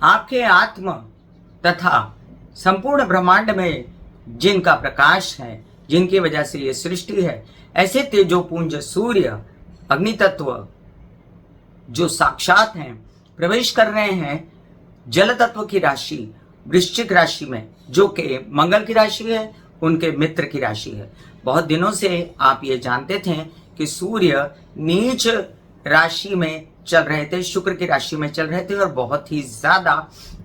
आपके आत्म तथा संपूर्ण ब्रह्मांड में जिनका प्रकाश है, जिनकी वजह से ये सृष्टि है, ऐसे तेजोपुंज सूर्य अग्नि तत्व जो साक्षात हैं प्रवेश कर रहे हैं जल तत्व की राशि वृश्चिक राशि में, जो कि मंगल की राशि है, उनके मित्र की राशि है। बहुत दिनों से आप ये जानते थे कि सूर्य नीच राशि में चल रहे थे, शुक्र की राशि में चल रहे थे और बहुत ही ज्यादा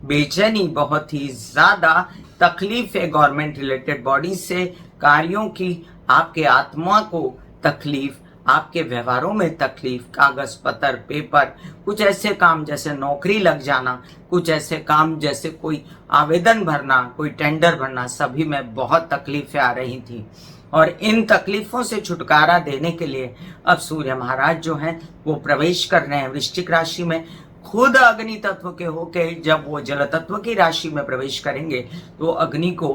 बेचैनी, बहुत ही ज्यादा तकलीफ है गवर्नमेंट रिलेटेड बॉडी से, कार्यों की, आपके आत्मा को तकलीफ, आपके व्यवहारों में तकलीफ, कागज पत्र पेपर, कुछ ऐसे काम जैसे नौकरी लग जाना, कुछ ऐसे काम जैसे कोई आवेदन भरना, कोई टेंडर भरना, सभी में बहुत तकलीफें आ रही थी। और इन तकलीफों से छुटकारा देने के लिए अब सूर्य महाराज जो हैं वो प्रवेश कर रहे हैं वृश्चिक राशि में। खुद अग्नि तत्व के होके जब वो जल तत्व की राशि में प्रवेश करेंगे तो अग्नि को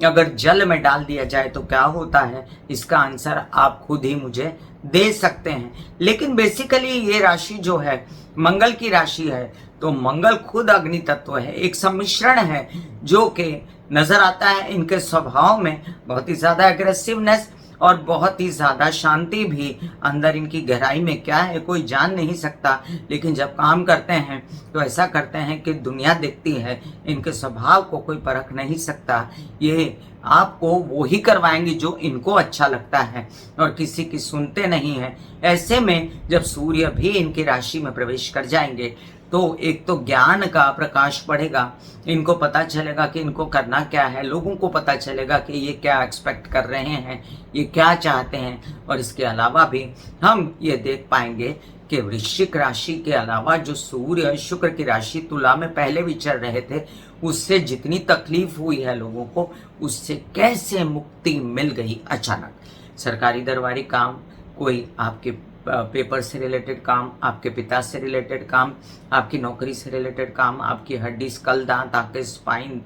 अगर जल में डाल दिया जाए तो क्या होता है, इसका आंसर आप खुद ही मुझे दे सकते हैं। लेकिन बेसिकली ये राशि जो है मंगल की राशि है, तो मंगल खुद अग्नि तत्व है, एक सम्मिश्रण है जो कि नजर आता है इनके स्वभाव में, बहुत ही ज्यादा एग्रेसिवनेस और बहुत ही ज्यादा शांति भी अंदर इनकी गहराई में क्या है कोई जान नहीं सकता। लेकिन जब काम करते हैं तो ऐसा करते हैं कि दुनिया देखती है, इनके स्वभाव को कोई परख नहीं सकता। ये आपको वो ही करवाएंगे जो इनको अच्छा लगता है और किसी की सुनते नहीं है। ऐसे में जब सूर्य भी इनकी राशि में प्रवेश कर जाएंगे तो एक तो ज्ञान का प्रकाश पड़ेगा, इनको पता चलेगा कि इनको करना क्या है, लोगों को पता चलेगा कि ये क्या एक्सपेक्ट कर रहे हैं, ये क्या चाहते हैं। और इसके अलावा भी हम ये देख पाएंगे कि वृश्चिक राशि के अलावा जो सूर्य शुक्र की राशि तुला में पहले भी चल रहे थे, उससे जितनी तकलीफ हुई है लोगों को, उससे कैसे मुक्ति मिल गई अचानक। सरकारी दरबारी काम, कोई आपके पेपर से रिलेटेड काम, आपके पिता से रिलेटेड काम, आपकी नौकरी से रिलेटेड काम, आपकी हड्डी, स्कल, दांत, आंखें, स्पाइन,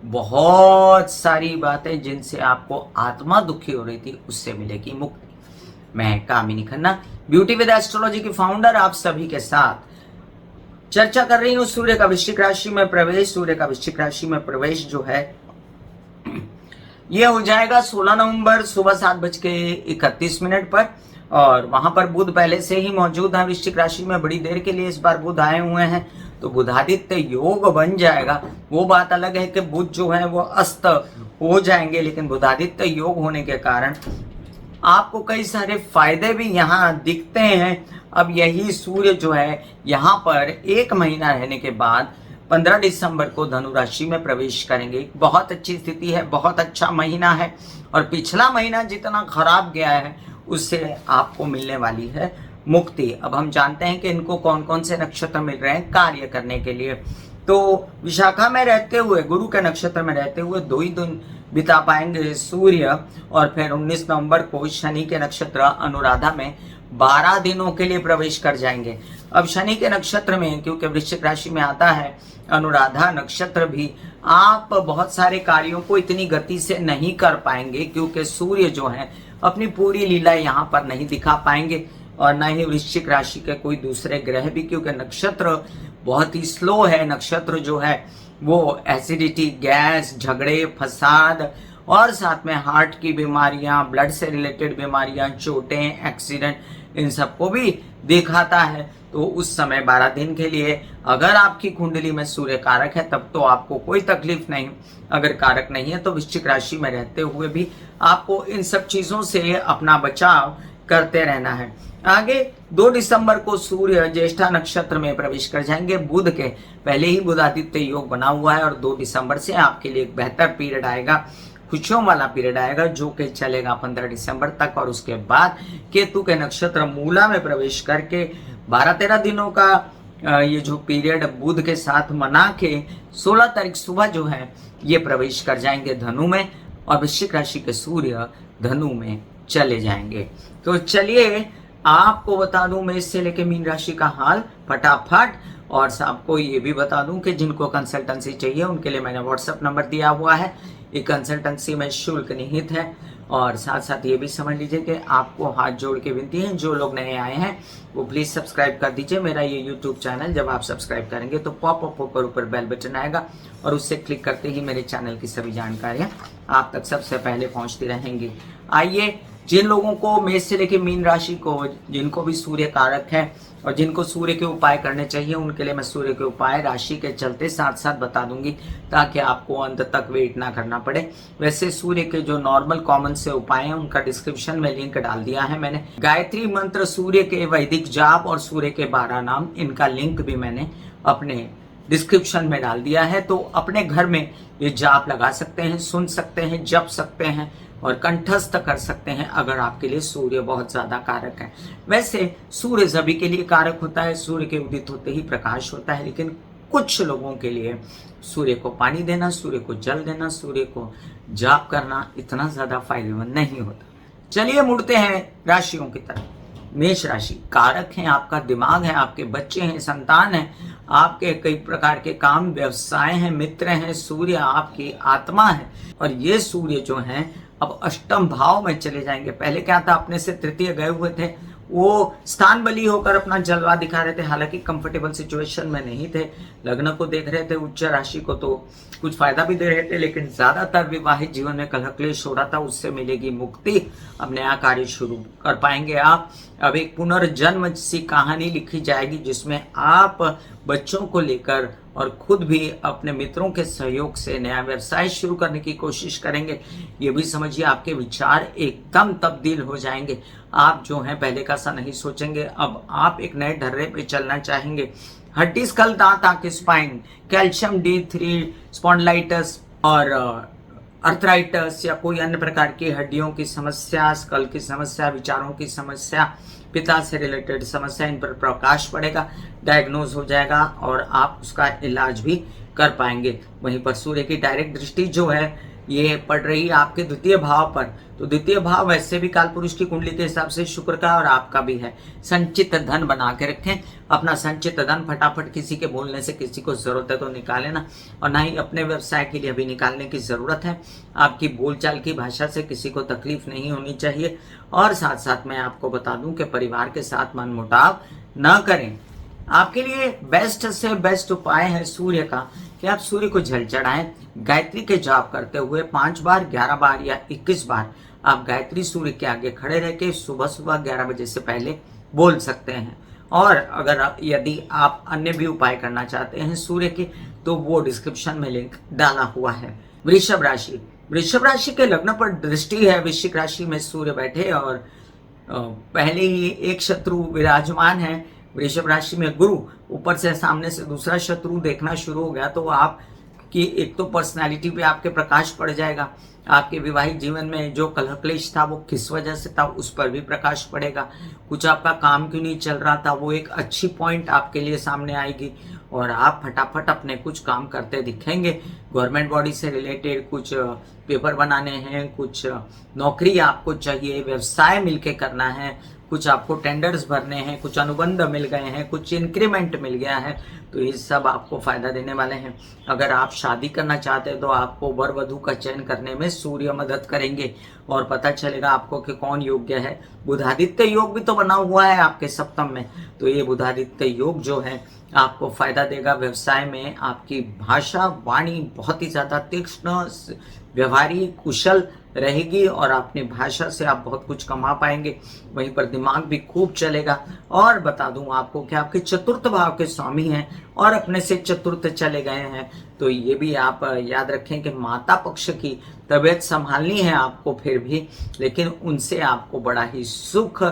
बहुत सारी बातें जिनसे आपको आत्मा दुखी हो रही थी, उससे मिलेगी मुक्ति। मैं कामिनी खन्ना, ब्यूटी विद एस्ट्रोलॉजी की फाउंडर, आप सभी के साथ चर्चा कर रही हूँ सूर्य का वृश्चिक राशि में प्रवेश। सूर्य का वृश्चिक राशि में प्रवेश जो है ये हो जाएगा 16 नवंबर सुबह 7:31 पर, और वहां पर बुध पहले से ही मौजूद है वृश्चिक राशि में। बड़ी देर के लिए इस बार बुध आए हुए हैं तो बुधादित्य योग बन जाएगा। वो बात अलग है कि बुध जो है वो अस्त हो जाएंगे, लेकिन बुधादित्य योग होने के कारण आपको कई सारे फायदे भी यहाँ दिखते हैं। अब यही सूर्य जो है यहाँ पर 1 महीना रहने के बाद 15 दिसंबर को धनु राशि में प्रवेश करेंगे। बहुत अच्छी स्थिति है, बहुत अच्छा महीना है, और पिछला महीना जितना खराब गया है उससे आपको मिलने वाली है मुक्ति। अब हम जानते हैं कि इनको कौन कौन से नक्षत्र मिल रहे हैं कार्य करने के लिए। तो विशाखा में रहते हुए, गुरु के नक्षत्र में रहते हुए 2 ही दिन बिता पाएंगे सूर्य, और फिर 19 नवंबर को शनि के नक्षत्र अनुराधा में 12 दिनों के लिए प्रवेश कर जाएंगे। अब शनि के नक्षत्र में, क्योंकि वृश्चिक राशि में आता है अनुराधा नक्षत्र भी, आप बहुत सारे कार्यों को इतनी गति से नहीं कर पाएंगे, क्योंकि सूर्य जो है अपनी पूरी लीला यहाँ पर नहीं दिखा पाएंगे, और न ही वृश्चिक राशि के कोई दूसरे ग्रह भी, क्योंकि नक्षत्र बहुत ही स्लो है। नक्षत्र जो है वो एसिडिटी, गैस, झगड़े, फसाद, और साथ में हार्ट की बीमारियां, ब्लड से रिलेटेड बीमारियां, चोटें, एक्सीडेंट, इन सबको भी दिखाता है। तो उस समय 12 दिन के लिए अगर आपकी कुंडली में सूर्य कारक है तब तो आपको कोई तकलीफ नहीं, अगर कारक नहीं है तो वृश्चिक राशि में रहते हुए भी आपको इन सब चीजों से अपना बचाव करते रहना है। आगे 2 दिसंबर को सूर्य ज्येष्ठा नक्षत्र में प्रवेश कर जाएंगे। बुध के पहले ही बुधादित्य योग बना हुआ है, और 2 दिसंबर से आपके लिए एक बेहतर पीरियड आएगा, खुशियों वाला पीरियड आएगा, जो कि चलेगा 15 दिसंबर तक। और उसके बाद केतु के नक्षत्र मूला में प्रवेश करके 12-13 दिनों का ये जो पीरियड बुध के साथ मना के 16 तारीख सुबह जो है ये प्रवेश कर जाएंगे धनु में, और वृश्चिक राशि के सूर्य धनु में चले जाएंगे। तो चलिए आपको बता दूं मेष से लेके मीन राशि का हाल फटाफट, और आपको ये भी बता दूं कि जिनको कंसल्टेंसी चाहिए उनके लिए मैंने व्हाट्सएप नंबर दिया हुआ है। ये कंसल्टेंसी में शुल्क निहित है, और साथ साथ ये भी समझ लीजिए कि आपको हाथ जोड़ के विनती है, जो लोग नए आए हैं वो प्लीज़ सब्सक्राइब कर दीजिए मेरा ये यूट्यूब चैनल। जब आप सब्सक्राइब करेंगे तो पॉप अप होकर ऊपर बेल बटन आएगा और उससे क्लिक करते ही मेरे चैनल की सभी जानकारियाँ आप तक सबसे पहले पहुँचती रहेंगी। आइए, जिन लोगों को मेष से लेकर मीन राशि को, जिनको भी सूर्य कारक है और जिनको सूर्य के उपाय करने चाहिए, उनके लिए मैं सूर्य के उपाय राशि के चलते साथ साथ बता दूंगी ताकि आपको अंत तक वेट ना करना पड़े। वैसे सूर्य के जो नॉर्मल कॉमन से उपाय हैं उनका डिस्क्रिप्शन में लिंक डाल दिया है मैंने। गायत्री मंत्र, सूर्य के वैदिक जाप और सूर्य के 12 नाम, इनका लिंक भी मैंने अपने डिस्क्रिप्शन में डाल दिया है। तो अपने घर में ये जाप लगा सकते हैं, सुन सकते हैं, जप सकते हैं और कंठस्थ कर सकते हैं अगर आपके लिए सूर्य बहुत ज्यादा कारक है। वैसे सूर्य सभी के लिए कारक होता है, सूर्य के उदित होते ही प्रकाश होता है, लेकिन कुछ लोगों के लिए सूर्य को पानी देना, सूर्य को जल देना, सूर्य को जाप करना इतना ज्यादा फायदेमंद नहीं होता। चलिए मुड़ते हैं राशियों की तरफ। मेष राशि कारक है, आपका दिमाग है, आपके बच्चे हैं, संतान है, आपके कई प्रकार के काम, व्यवसाय हैं, मित्र हैं। सूर्य आपकी आत्मा है और ये सूर्य जो है अब अष्टम भाव में चले जाएंगे। पहले क्या था, अपने से तृतीय गए हुए थे, वो स्थान बली होकर अपना जलवा दिखा रहे थे, हालांकि कंफर्टेबल सिचुएशन में नहीं थे। लग्न को देख रहे थे, उच्च राशि को तो कुछ फायदा भी दे रहे थे, लेकिन ज्यादातर विवाहित जीवन में कलह क्लेश हो रहा था, उससे मिलेगी मुक्ति। अब नया कार्य शुरू कर पाएंगे आप। अब एक पुनर्जन्म सी कहानी लिखी जाएगी जिसमें आप बच्चों को लेकर और खुद भी अपने मित्रों के सहयोग से नया व्यवसाय शुरू करने की कोशिश करेंगे। ये भी समझिए आपके विचार एकदम तब्दील हो जाएंगे। आप जो हैं पहले का सा नहीं सोचेंगे, अब आप एक नए ढर्रे पे चलना चाहेंगे। हड्डी स्कल दांत आंख स्पाइन, कैल्शियम D3, स्पॉन्डिलाइटिस और अर्थराइटिस या कोई अन्य प्रकार की हड्डियों की समस्या, स्कल की समस्या, विचारों की समस्या, पिता से रिलेटेड समस्या, इन पर प्रकाश पड़ेगा, डायग्नोज हो जाएगा और आप उसका इलाज भी कर पाएंगे। वहीं पर सूर्य की डायरेक्ट दृष्टि जो है ये पड़ रही है आपके द्वितीय भाव पर, तो द्वितीय भाव वैसे भी काल पुरुष की कुंडली के हिसाब से शुक्र का और आपका भी है। संचित धन बना के रखें, अपना संचित धन फटाफट किसी के बोलने से किसी को जरूरत है तो निकाले ना, और ना ही अपने व्यवसाय के लिए अभी निकालने की जरूरत है। आपकी बोलचाल की भाषा से किसी को तकलीफ नहीं होनी चाहिए। और साथ साथ मैं आपको बता दूं कि परिवार के साथ मनमुटाव न करें। आपके लिए बेस्ट से बेस्ट उपाय है सूर्य का कि आप सूर्य को जल चढ़ाएं। गायत्री के जाप करते हुए 5 बार, 11 बार या 21 बार आप गायत्री सूर्य के आगे खड़े रह के सुबह सुबह 11 बजे से पहले बोल सकते हैं। और अगर यदि आप अन्य भी उपाय करना चाहते हैं सूर्य के, तो वो डिस्क्रिप्शन में लिंक डाला हुआ है। वृषभ राशि, वृषभ राशि के लग्न पर दृष्टि है, वृश्चिक राशि में सूर्य बैठे और पहले ही एक शत्रु विराजमान है। वृषभ राशि में गुरु, ऊपर से सामने से दूसरा शत्रु देखना शुरू हो गया, तो आपकी एक तो पर्सनालिटी पे आपके प्रकाश पड़ जाएगा। आपके विवाहित जीवन में जो कलह क्लेश था वो किस वजह से था उस पर भी प्रकाश पड़ेगा। कुछ आपका काम क्यों नहीं चल रहा था वो एक अच्छी पॉइंट आपके लिए सामने आएगी और आप फटाफट अपने कुछ काम करते दिखेंगे। गवर्नमेंट बॉडी से रिलेटेड कुछ पेपर बनाने हैं, कुछ नौकरी आपको चाहिए, व्यवसाय मिलके करना है, कुछ आपको टेंडर्स भरने हैं, कुछ अनुबंध मिल गए हैं, कुछ इंक्रीमेंट मिल गया है, तो ये सब आपको फायदा देने वाले हैं। अगर आप शादी करना चाहते हैं तो आपको वर वधू का चयन करने में सूर्य मदद करेंगे और पता चलेगा आपको कि कौन योग्य है। बुधादित्य योग भी तो बना हुआ है आपके सप्तम में, तो ये बुधादित्य योग जो है आपको फायदा देगा। व्यवसाय में आपकी भाषा वाणी बहुत ही ज्यादा तीक्ष्ण, व्यवहारिक, कुशल रहेगी और अपनी भाषा से आप बहुत कुछ कमा पाएंगे। वहीं पर दिमाग भी खूब चलेगा। और बता दूं आपको कि आपके चतुर्थ भाव के स्वामी हैं और अपने से चतुर्थ चले गए हैं, तो ये भी आप याद रखें कि माता पक्ष की तबीयत संभालनी है आपको फिर भी, लेकिन उनसे आपको बड़ा ही सुख,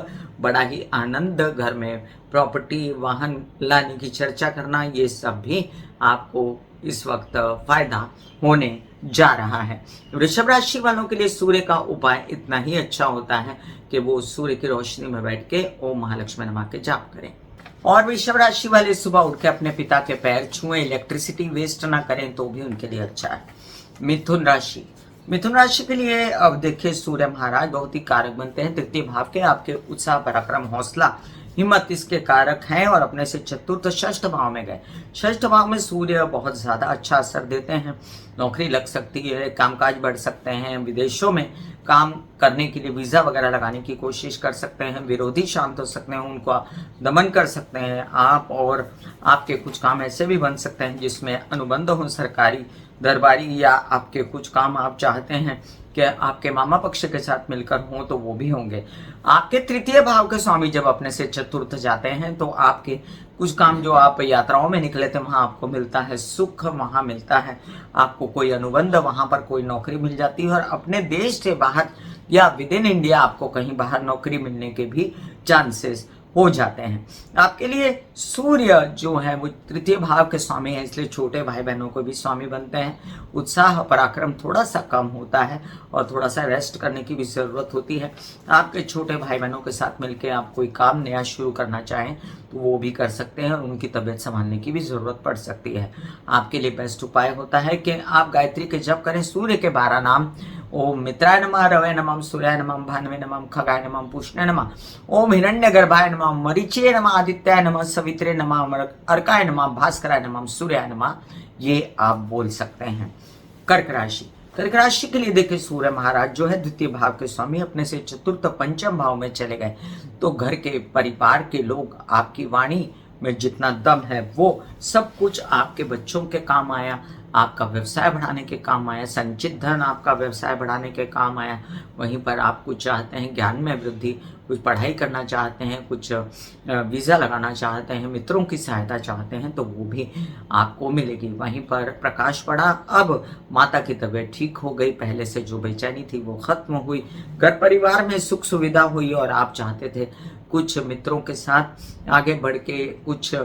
बड़ा ही आनंद, घर में प्रॉपर्टी, वाहन लाने की चर्चा करना, ये सब भी आपको इस वक्त फायदा होने जा रहा है। वृषभ राशि वालों के लिए सूर्य का उपाय इतना ही अच्छा होता है कि वो सूर्य की रोशनी में बैठ के ओम महालक्ष्मी नमः के जाप करें। और वृषभ राशि वाले सुबह उठ के अपने पिता के पैर छुएं, इलेक्ट्रिसिटी वेस्ट ना करें तो भी उनके लिए अच्छा है। मिथुन राशि, मिथुन राशि के लिए अब देखिए सूर्य महाराज बहुत ही कारक बनते हैं। तृतीय भाव के आपके उत्साह, पराक्रम, हौसला, हिम्मत इसके कारक हैं और अपने से चतुर्थ षष्ठ भाव में गए। षष्ठ भाव में सूर्य बहुत ज़्यादा अच्छा असर देते हैं, नौकरी लग सकती है, कामकाज बढ़ सकते हैं, विदेशों में काम करने के लिए वीज़ा वगैरह लगाने की कोशिश कर सकते हैं, विरोधी शांत हो सकते हैं, उनको दमन कर सकते हैं आप, और आपके कुछ काम ऐसे भी बन सकते हैं जिसमें अनुबंध हो सरकारी दरबारी, या आपके कुछ काम आप चाहते हैं कि आपके मामा पक्ष के साथ मिलकर हों तो वो भी होंगे। आपके तृतीय भाव के स्वामी जब अपने से चतुर्थ जाते हैं तो आपके कुछ काम जो आप यात्राओं में निकले थे वहाँ आपको मिलता है सुख, वहाँ मिलता है आपको कोई अनुबंध, वहाँ पर कोई नौकरी मिल जाती है, और अपने देश से बाहर या विद इन इंडिया आपको कहीं बाहर नौकरी मिलने के भी चांसेस हो जाते हैं। आपके लिए सूर्य जो है वो तृतीय भाव के स्वामी है, इसलिए छोटे भाई बहनों को भी स्वामी बनते हैं। उत्साह पराक्रम थोड़ा सा कम होता है और थोड़ा सा रेस्ट करने की भी ज़रूरत होती है। आपके छोटे भाई बहनों के साथ मिलकर आप कोई काम नया शुरू करना चाहें तो वो भी कर सकते हैं और उनकी तबीयत संभालने की भी ज़रूरत पड़ सकती है। आपके लिए बेस्ट उपाय होता है कि आप गायत्री के जप करें। सूर्य के 12 नाम: ओम मित्राय नमः, रवये नमः, सूर्याय नमः, भानवे नमः, खगाय नमः, पुष्णाय नमः, ओम हिरण्यगर्भाय नमः, मरीचये नमः, आदित्याय नमः, सवित्रे नमः, अर्काय नमः, भास्कराय नमः, सूर्याय नमः, ये आप बोल सकते हैं। कर्क राशि, कर्क राशि के लिए देखिए सूर्य महाराज जो है द्वितीय भाव के स्वामी अपने से चतुर्थ पंचम भाव में चले गए, तो घर के परिवार के लोग, आपकी वाणी में जितना दम है वो सब कुछ आपके बच्चों के काम आया, आपका व्यवसाय बढ़ाने के काम आया, संचित धन आपका व्यवसाय बढ़ाने के काम आया। वहीं पर आप कुछ चाहते हैं ज्ञान में वृद्धि, कुछ पढ़ाई करना चाहते हैं, कुछ वीज़ा लगाना चाहते हैं, मित्रों की सहायता चाहते हैं तो वो भी आपको मिलेगी। वहीं पर प्रकाश पड़ा, अब माता की तबीयत ठीक हो गई, पहले से जो बेचैनी थी वो खत्म हुई, घर परिवार में सुख सुविधा हुई, और आप चाहते थे कुछ मित्रों के साथ आगे बढ़ के कुछ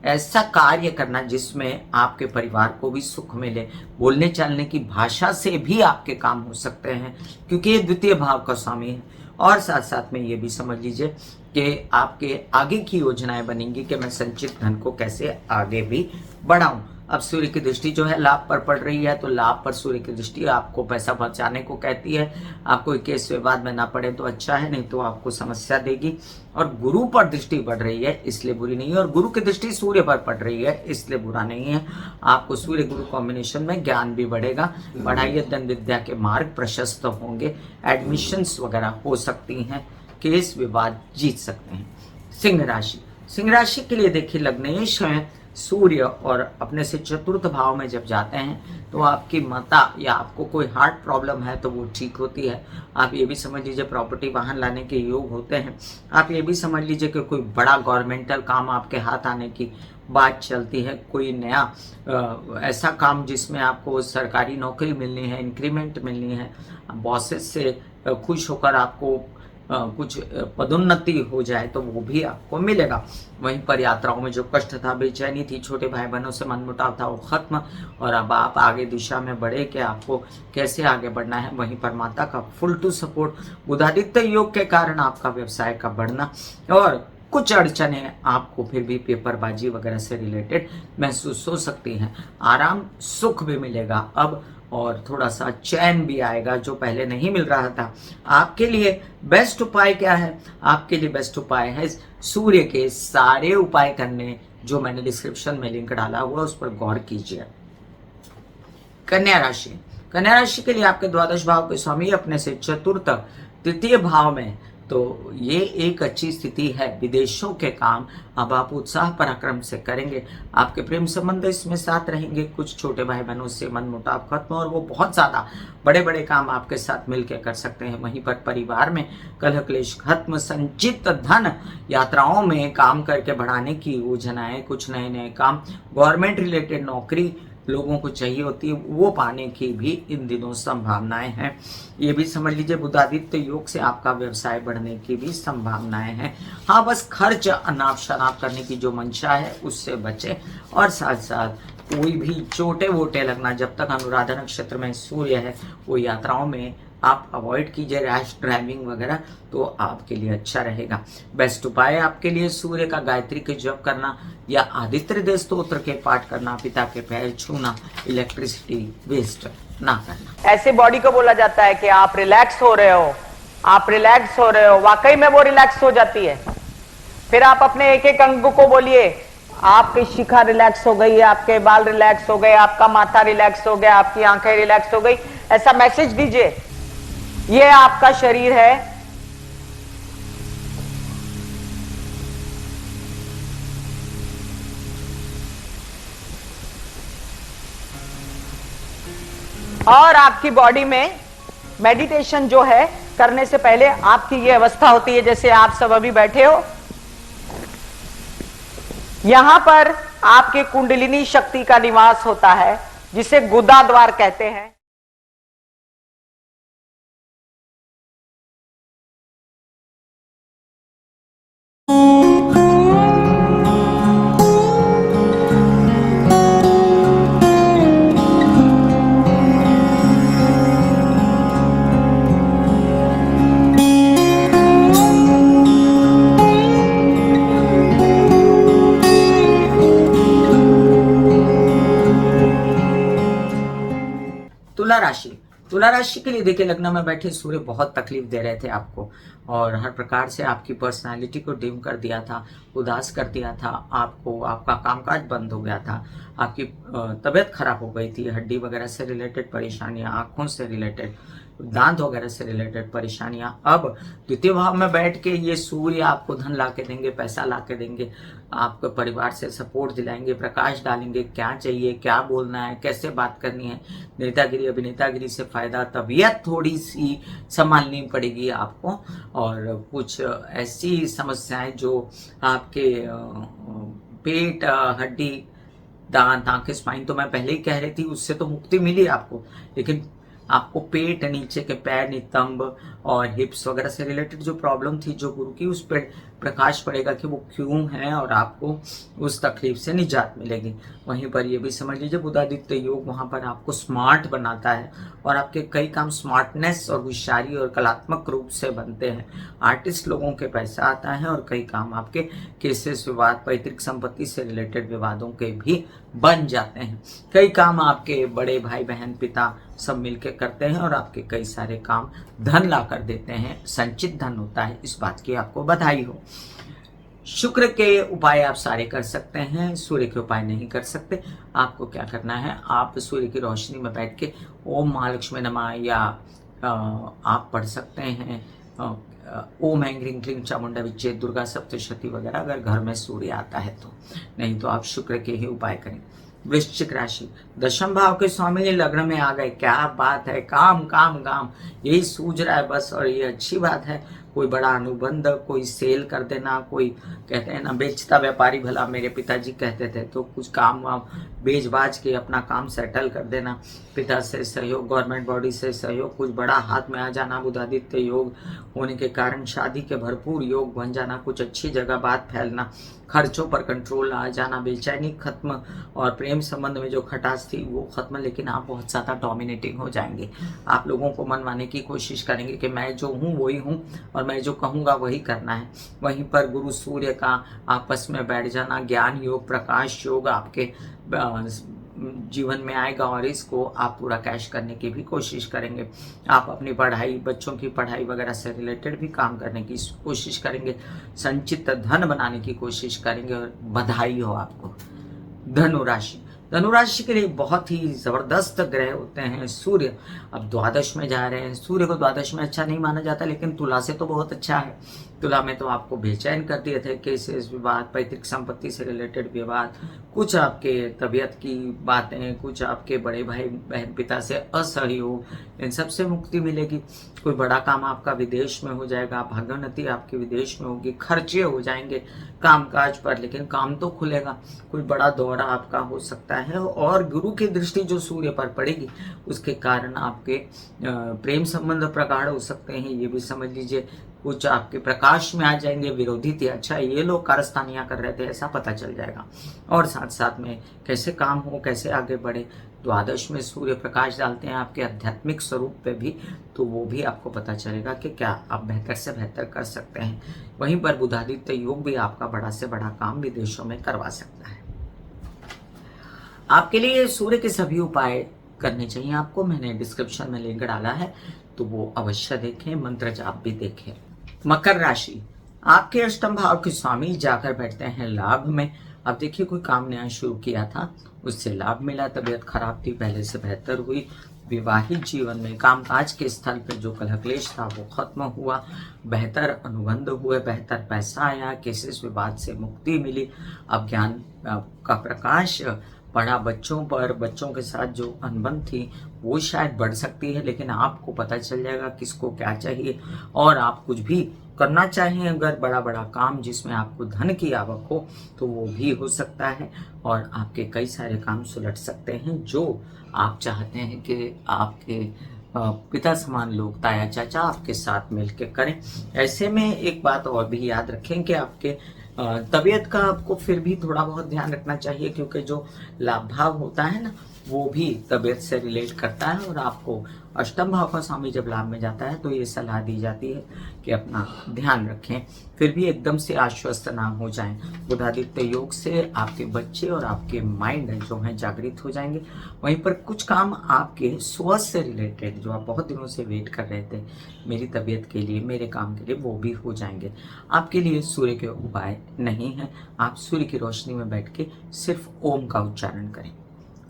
ऐसा कार्य करना जिसमें आपके परिवार को भी सुख मिले। बोलने चालने की भाषा से भी आपके काम हो सकते हैं क्योंकि ये द्वितीय भाव का स्वामी है। और साथ साथ में ये भी समझ लीजिए कि आपके आगे की योजनाएं बनेंगी कि मैं संचित धन को कैसे आगे भी बढ़ाऊं। अब सूर्य की दृष्टि जो है लाभ पर पड़ रही है, तो लाभ पर सूर्य की दृष्टि आपको पैसा बचाने को कहती है। आपको केस विवाद में ना पड़े तो अच्छा है, नहीं तो आपको समस्या देगी। और गुरु पर दृष्टि पड़ रही है इसलिए बुरी नहीं है, और गुरु की दृष्टि सूर्य पर पड़ रही है इसलिए बुरा नहीं है। आपको सूर्य गुरु कॉम्बिनेशन में ज्ञान भी बढ़ेगा, पढ़ाई अध्ययन विद्या के मार्ग प्रशस्त होंगे, एडमिशंस वगैरह हो सकती हैं, केस विवाद जीत सकते हैं। सिंह राशि, सिंह राशि के लिए देखिए लग्नेश है सूर्य, और अपने से चतुर्थ भाव में जब जाते हैं तो आपकी माता या आपको कोई हार्ट प्रॉब्लम है तो वो ठीक होती है। आप ये भी समझ लीजिए प्रॉपर्टी वाहन लाने के योग होते हैं। आप ये भी समझ लीजिए कि कोई बड़ा गवर्नमेंटल काम आपके हाथ आने की बात चलती है, कोई नया ऐसा काम जिसमें आपको सरकारी नौकरी मिलनी है, इंक्रीमेंट मिलनी है, बॉसेस से खुश होकर आपको कुछ पदोन्नति हो जाए तो वो भी आपको मिलेगा। वहीं पर यात्राओं में जो कष्ट था, बेचैनी थी, छोटे भाई बहनों से मनमुटाव था, वो खत्म, और अब आप आगे दिशा में बढ़े कि आपको कैसे आगे बढ़ना है। वहीं पर माता का फुल टू सपोर्ट, बुधादित्य योग के कारण आपका व्यवसाय का बढ़ना, और कुछ अड़चने आपको फिर भी पेपरबाजी वगैरह से रिलेटेड महसूस हो सकती हैं। आराम सुख भी मिलेगा अब, और थोड़ा सा चैन भी आएगा जो पहले नहीं मिल रहा था। आपके लिए बेस्ट उपाय क्या है? आपके लिए बेस्ट उपाय है सूर्य के सारे उपाय करने, जो मैंने डिस्क्रिप्शन में लिंक डाला हुआ उस पर गौर कीजिए। कन्या राशि, कन्या राशि के लिए आपके द्वादश भाव के स्वामी अपने से चतुर्थ तृतीय भाव में, तो ये एक अच्छी स्थिति है। विदेशों के काम अब आप उत्साह पराक्रम से करेंगे, आपके प्रेम संबंध इसमें साथ रहेंगे, कुछ छोटे भाई बहनों से मनमुटाव खत्म, और वो बहुत ज़्यादा बड़े बड़े काम आपके साथ मिलकर कर सकते हैं। वहीं पर परिवार में कलह क्लेश खत्म, संचित धन यात्राओं में काम करके बढ़ाने की योजनाएं, कुछ नए नए काम, गवर्नमेंट रिलेटेड नौकरी लोगों को चाहिए होती है, वो पाने की भी इन दिनों संभावनाएं हैं। ये भी समझ लीजिए बुधादित्य योग से आपका व्यवसाय बढ़ने की भी संभावनाएं हैं। हाँ, बस खर्च अनाप शनाप करने की जो मंशा है उससे बचे, और साथ साथ कोई भी चोटे वोटे लगना, जब तक अनुराधा नक्षत्र में सूर्य है वो यात्राओं में आप अवॉइड कीजिए, रैश ड्राइविंग वगैरह, तो आपके लिए अच्छा रहेगा। बेस्ट उपाय आपके लिए सूर्य का गायत्री के जप करना या आदित्य हृदय स्तोत्र के पाठ करना, पिता के पैर छूना, इलेक्ट्रिसिटी वेस्ट ना करना। ऐसे बॉडी को बोला जाता है कि आप रिलैक्स हो रहे हो, आप रिलैक्स हो रहे हो, वाकई में वो रिलैक्स हो जाती है। फिर आप अपने एक एक अंग को बोलिए। आपकी शिखा रिलैक्स हो गई, आपके बाल रिलैक्स हो गए, आपका माथा रिलैक्स हो गया, आपकी आंखें रिलैक्स हो गई, ऐसा मैसेज दीजिए। ये आपका शरीर है, और आपकी बॉडी में मेडिटेशन जो है करने से पहले आपकी ये अवस्था होती है जैसे आप सब अभी बैठे हो। यहां पर आपके कुंडलिनी शक्ति का निवास होता है जिसे गुदा द्वार कहते हैं। तुला राशि, तुला राशि के लिए देखिए लग्न में बैठे सूर्य बहुत तकलीफ दे रहे थे आपको और हर प्रकार से आपकी पर्सनालिटी को डिम कर दिया था, उदास कर दिया था आपको, आपका कामकाज बंद हो गया था, आपकी तबीयत खराब हो गई थी, हड्डी वगैरह से रिलेटेड परेशानियां, आंखों से रिलेटेड, दांत वगैरह से रिलेटेड परेशानियां। अब द्वितीय भाव में बैठ के ये सूर्य आपको धन ला के देंगे, पैसा ला के देंगे, आपको परिवार से सपोर्ट दिलाएंगे, प्रकाश डालेंगे, क्या चाहिए, क्या बोलना है, कैसे बात करनी है, नेतागिरी अभिनेतागिरी से फायदा, तबीयत थोड़ी सी संभालनी पड़ेगी आपको और कुछ ऐसी समस्याएं जो आपके पेट, हड्डी, दांत, आंखें, स्पाइन तो मैं पहले ही कह रही थी, उससे तो मुक्ति मिली आपको, लेकिन आपको पेट, नीचे के पैर, नितंब और हिप्स वगैरह से रिलेटेड जो प्रॉब्लम थी, जो गुरु की, उस पर प्रकाश पड़ेगा कि वो क्यों है और आपको उस तकलीफ से निजात मिलेगी। वहीं पर ये भी समझ लीजिए बुधादित्य योग वहाँ पर आपको स्मार्ट बनाता है और आपके कई काम स्मार्टनेस और होशियारी और कलात्मक रूप से बनते हैं। आर्टिस्ट लोगों के पैसा आता है और कई काम आपके केसेस, विवाद, पैतृक संपत्ति से रिलेटेड विवादों के भी बन जाते हैं। कई काम आपके बड़े भाई बहन पिता सब मिलके करते हैं और आपके कई सारे काम धन ला कर देते हैं, संचित धन होता है, इस बात की आपको बधाई हो। शुक्र के उपाय आप सारे कर सकते हैं, सूर्य के उपाय नहीं कर सकते। आपको क्या करना है, आप सूर्य की रोशनी में बैठ के ओम महालक्ष्मी नमः या आप पढ़ सकते हैं ओम ऐं ह्रीं क्लीं चामुंडा विच्चे दुर्गा सप्तशती वगैरह, अगर घर में सूर्य आता है तो। नहीं तो आप शुक्र के ही उपाय करें। वृश्चिक राशि, दशम भाव के स्वामी लग्न में आ गए, क्या बात है, काम काम काम यही सूझ रहा है बस, और ये अच्छी बात है। कोई बड़ा अनुबंध, कोई सेल कर देना, कोई कहते हैं ना बेचता व्यापारी भला मेरे पिताजी कहते थे, तो कुछ काम वाम बेच बाज के अपना काम सेटल कर देना, पिता से सहयोग, गवर्नमेंट बॉडी से सहयोग, कुछ बड़ा हाथ में आ जाना, बुधादित्य योग होने के कारण शादी के भरपूर योग बन जाना, कुछ अच्छी जगह बात फैलना, खर्चों पर कंट्रोल आ जाना, बेचैनी खत्म और प्रेम संबंध में जो खटास थी वो खत्म, लेकिन आप बहुत ज़्यादा डोमिनेटिंग हो जाएंगे। आप लोगों को मनवाने की कोशिश करेंगे कि मैं जो हूँ वही हूँ और मैं जो कहूँगा वही करना है। वहीं पर गुरु सूर्य का आपस में बैठ जाना, ज्ञान योग, प्रकाश योग आपके जीवन में आएगा और इसको आप पूरा कैश करने की भी कोशिश करेंगे। आप अपनी पढ़ाई, बच्चों की पढ़ाई वगैरह से रिलेटेड भी काम करने की कोशिश करेंगे, संचित धन बनाने की कोशिश करेंगे और बधाई हो आपको। धनुराशि, धनुराशि के लिए बहुत ही जबरदस्त ग्रह होते हैं सूर्य। अब द्वादश में जा रहे हैं, सूर्य को द्वादश में अच्छा नहीं माना जाता, लेकिन तुला से तो बहुत अच्छा है। तुला में तो आपको बेचैन कर दिए थे, केसेस, विवाद, पैतृक संपत्ति से रिलेटेड विवाद, कुछ आपके तबीयत की बातें, कुछ आपके बड़े भाई बहन पिता से असहयोग, इन सब से मुक्ति मिलेगी। कोई बड़ा काम आपका विदेश में हो जाएगा, भाग्योन्नति आपकी विदेश में होगी, खर्चे हो जाएंगे कामकाज पर, लेकिन काम तो खुलेगा। कोई बड़ा दौरा आपका हो सकता है और गुरु की दृष्टि जो सूर्य पर पड़ेगी उसके कारण आपके प्रेम संबंध प्रगाढ़ हो सकते हैं, ये भी समझ लीजिए। कुछ आपके प्रकाश में आ जाएंगे, विरोधी थे अच्छा ये लोग कारस्तानियां कर रहे थे ऐसा पता चल जाएगा। और साथ साथ में कैसे काम हो, कैसे आगे बढ़े, द्वादश में सूर्य प्रकाश डालते हैं आपके आध्यात्मिक स्वरूप पे भी, तो वो भी आपको पता चलेगा कि क्या आप बेहतर से बेहतर कर सकते हैं। वहीं पर बुधादित्य योग भी आपका बड़ा से बड़ा काम विदेशों में करवा सकता है। आपके लिए सूर्य के सभी उपाय करने चाहिए आपको, मैंने डिस्क्रिप्शन में लिंक डाला है तो वो अवश्य देखें, मंत्र जाप भी देखें। मकर राशि, आपके अष्टम भाव के स्वामी जाकर बैठते हैं लाभ में। अब देखिए, कोई काम नया शुरू किया था, उससे लाभ मिला, तबीयत खराब थी, पहले से बेहतर हुई। विवाहित जीवन में कामकाज के स्थल पर जो कलह क्लेश था वो खत्म हुआ, बेहतर अनुबंध हुए, बेहतर पैसा आया, केसेस विवाद से मुक्ति मिली। अब ज्ञान का प्रकाश पड़ा बच्चों पर, बच्चों के साथ जो अनबन थी वो शायद बढ़ सकती है, लेकिन आपको पता चल जाएगा किसको क्या चाहिए। और आप कुछ भी करना चाहिए, अगर बड़ा बड़ा काम जिसमें आपको धन की आवक हो तो वो भी हो सकता है, और आपके कई सारे काम सुलझ सकते हैं जो आप चाहते हैं कि आपके पिता समान लोग, ताया चाचा आपके साथ मिलकर करें। ऐसे में एक बात और भी याद रखें कि आपके तबीयत का आपको फिर भी थोड़ा बहुत ध्यान रखना चाहिए, क्योंकि जो लाभ भाव होता है ना वो भी तबीयत से रिलेट करता है, और आपको अष्टम भाव का स्वामी जब लाभ में जाता है तो ये सलाह दी जाती है कि अपना ध्यान रखें, फिर भी एकदम से आश्वस्त ना हो जाएं। बुधादित्य योग से आपके बच्चे और आपके माइंड जो हैं जागृत हो जाएंगे। वहीं पर कुछ काम आपके स्वास्थ्य से रिलेटेड जो आप बहुत दिनों से वेट कर रहे थे, मेरी तबीयत के लिए, मेरे काम के लिए, वो भी हो जाएंगे। आपके लिए सूर्य के उपाय नहीं है, आप सूर्य की रोशनी में बैठ के सिर्फ ओम का उच्चारण करें।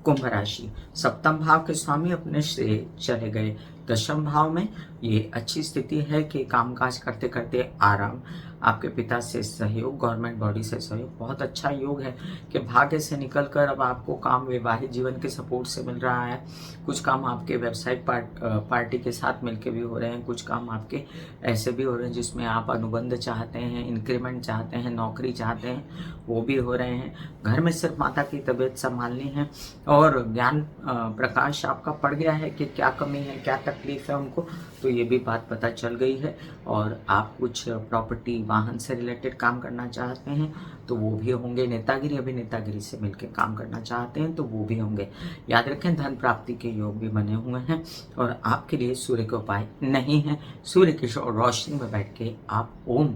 कुंभ राशि, सप्तम भाव के स्वामी अपने से चले गए दशम भाव में। ये अच्छी स्थिति है कि कामकाज करते करते आराम, आपके पिता से सहयोग, गवर्नमेंट बॉडी से सहयोग, बहुत अच्छा योग है कि भाग्य से निकलकर अब आपको काम विवाहित जीवन के सपोर्ट से मिल रहा है। कुछ काम आपके वेबसाइट पार्टी के साथ मिलके भी हो रहे हैं, कुछ काम आपके ऐसे भी हो रहे हैं जिसमें आप अनुबंध चाहते हैं, इंक्रीमेंट चाहते हैं, नौकरी चाहते हैं, वो भी हो रहे हैं। घर में सिर्फ माता की तबीयत संभालनी है, और ज्ञान प्रकाश आपका पड़ गया है कि क्या कमी है, क्या तकलीफ है उनको, तो ये भी बात पता चल गई है। और आप कुछ प्रॉपर्टी, वाहन से रिलेटेड काम करना चाहते हैं तो वो भी होंगे। नेतागिरी, अभिनेतागिरी से मिलकर काम करना चाहते हैं तो वो भी होंगे। याद रखें, धन प्राप्ति के योग भी बने हुए हैं, और आपके लिए सूर्य के उपाय नहीं है। सूर्य की रोशनी में बैठ के आप ओम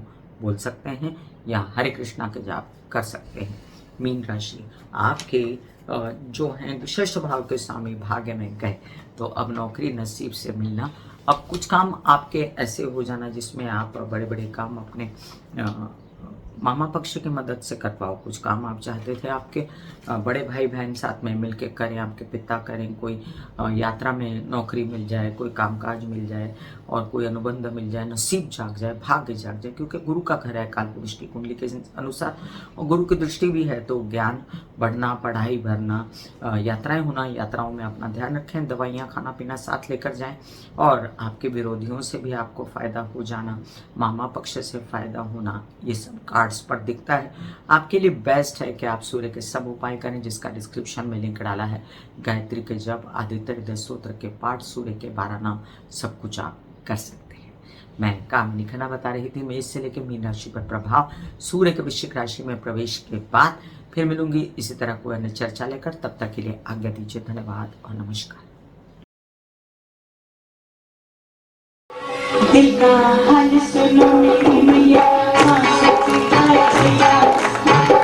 बोल सकते हैं या हरे कृष्णा के जाप कर सकते हैं। मीन राशि, आपके जो हैं षष्ठ भाव के स्वामी भाग्य में गए, तो अब नौकरी नसीब से मिलना, अब कुछ काम आपके ऐसे हो जाना जिसमें आप बड़े बड़े काम अपने मामा पक्ष की मदद से कर पाओ। कुछ काम आप चाहते थे आपके बड़े भाई बहन साथ में मिलके करें, आपके पिता करें, कोई यात्रा में नौकरी मिल जाए, कोई कामकाज मिल जाए, और कोई अनुबंध मिल जाए, नसीब जाग जाए, भाग्य जाग जाए, क्योंकि गुरु का घर है कालपुरुष की कुंडली के अनुसार, और गुरु की दृष्टि भी है। तो ज्ञान बढ़ना, पढ़ाई भरना, यात्राएं होना, यात्राओं में अपना ध्यान रखें, दवाइयाँ खाना पीना साथ लेकर जाएं, और आपके विरोधियों से भी आपको फायदा हो जाना, मामा पक्ष से फायदा होना, ये सब कार्ड्स पर दिखता है। आपके लिए बेस्ट है कि आप सूर्य के सब उपाय करें, जिसका डिस्क्रिप्शन में लिंक डाला है। गायत्री के जप, आदित्य हृदय स्तोत्र के पाठ, सूर्य के 12 नाम, सब कुछ आप कर सकते हैं। मैं कामिनी खन्ना बता रही थी मेष से लेकर मीन राशि पर प्रभाव सूर्य के वृश्चिक राशि में प्रवेश के बाद। फिर मिलूंगी इसी तरह कोई अन्य चर्चा लेकर, तब तक के लिए आज्ञा दीजिए। धन्यवाद और नमस्कार। दिल का हाल सुनो मेरी मैया,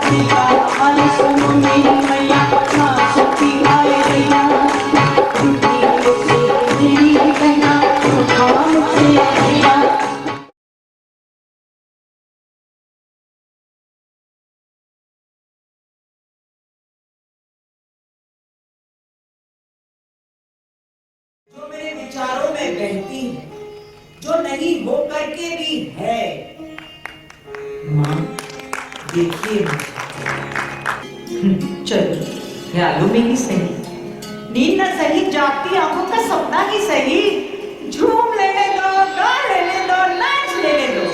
दिल का हाल सुनो मेरी मैया, माँ शक्ति आए भैया, तेरी कहना मुझसे भैया। जो मेरे विचारों में बहती है, जो नहीं हो करके भी है, माँ देखिए चलो ख्यालों में ही सही, नींद न सही, जागती आंखों का सपना ही सही, झूम लेने दो, गा लेने दो, नाच लेने दो।